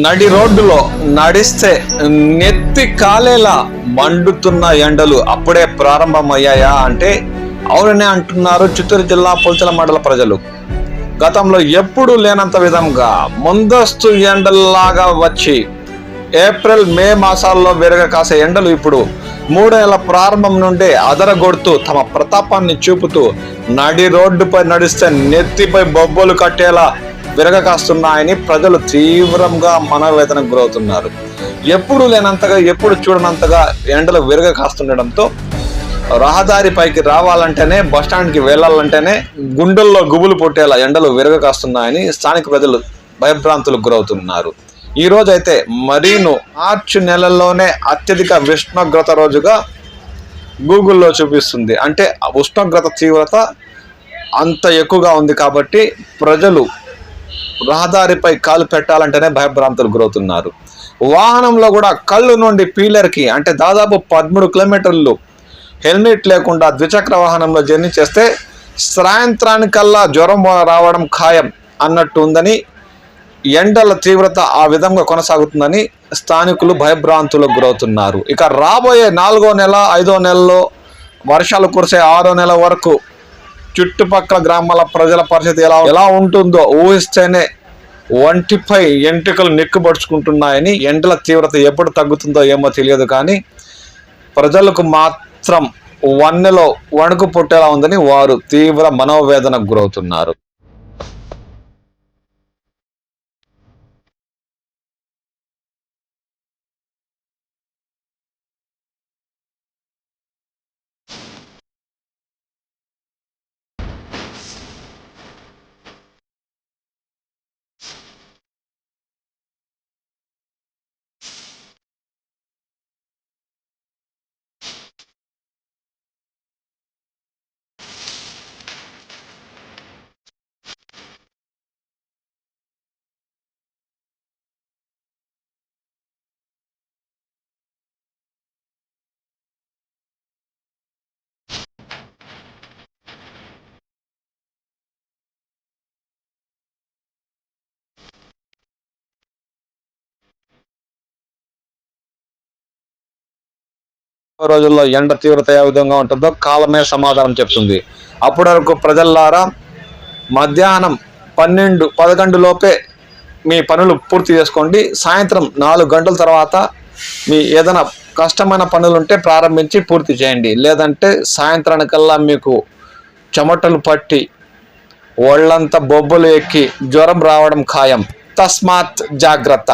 నడి రోడ్డులో నడిస్తే నెత్తి కాలేలా మండుతున్న ఎండలు అప్పుడే ప్రారంభమయ్యాయా అంటే అవుననే అంటున్నారు చిత్తూరు జిల్లా పుల్చల మండల ప్రజలు. గతంలో ఎప్పుడూ లేనంత విధంగా ముందస్తు ఎండల్లాగా వచ్చి ఏప్రిల్ మే మాసాల్లో విరగ కాసే ఎండలు ఇప్పుడు 3 నెలల ప్రారంభం నుండే అదరగొడుతూ తమ ప్రతాపాన్ని చూపుతూ నడి రోడ్డుపై నడిస్తే నెత్తిపై బొబ్బలు కట్టేలా విరగ కాస్తున్నాయని ప్రజలు తీవ్రంగా మనోవేదనకు గురవుతున్నారు. ఎప్పుడు లేనంతగా ఎప్పుడు చూడనంతగా ఎండలు విరగ కాస్తుండడంతో రహదారి పైకి రావాలంటేనే బస్టాండ్కి వెళ్ళాలంటేనే గుండెల్లో గుబులు పుట్టేలా ఎండలు విరగ కాస్తున్నాయని స్థానిక ప్రజలు భయభ్రాంతులకు గురవుతున్నారు. ఈ రోజు అయితే మరీను మార్చి నెలల్లోనే అత్యధిక ఉష్ణోగ్రత రోజుగా గూగుల్లో చూపిస్తుంది. అంటే ఉష్ణోగ్రత తీవ్రత అంత ఎక్కువగా ఉంది కాబట్టి ప్రజలు రహదారిపై కాలు పెట్టాలంటేనే భయభ్రాంతులకు గురవుతున్నారు. వాహనంలో కూడా కళ్ళు నుండి పీలర్కి అంటే దాదాపు 13 కిలోమీటర్లు హెల్మెట్ లేకుండా ద్విచక్ర వాహనంలో జర్నీ చేస్తే సాయంత్రానికల్లా జ్వరం రావడం ఖాయం అన్నట్టు ఉందని, ఎండల తీవ్రత ఆ విధంగా కొనసాగుతుందని స్థానికులు భయభ్రాంతులకు గురవుతున్నారు. ఇక రాబోయే 4వ నెల 5వ నెలలో వర్షాలు కురిసే 6వ నెల వరకు చుట్టుపక్కల గ్రామాల ప్రజల పరిస్థితి ఎలా ఉంటుందో ఊహిస్తేనే ఒంటిపై ఎంట్రుకలు నిక్కుబడుచుకుంటున్నాయని, ఎండల తీవ్రత ఎప్పుడు తగ్గుతుందో ఏమో తెలియదు కానీ ప్రజలకు మాత్రం వన్నెలో వణుకు పుట్టేలా ఉందని వారు తీవ్ర మనోవేదనకు గురవుతున్నారు. రోజుల్లో ఎండ తీవ్రత ఏ విధంగా ఉంటుందో కాలమే సమాధానం చెప్తుంది. అప్పటి వరకు ప్రజల్లారా మధ్యాహ్నం 12-11 లోపే మీ పనులు పూర్తి చేసుకోండి. సాయంత్రం 4 గంటల తర్వాత మీ ఏదైనా కష్టమైన పనులుంటే ప్రారంభించి పూర్తి చేయండి. లేదంటే సాయంత్రానికల్లా మీకు చెమటలు పట్టి ఒళ్ళంతా బొబ్బలు ఎక్కి జ్వరం రావడం ఖాయం. తస్మాత్ జాగ్రత్త.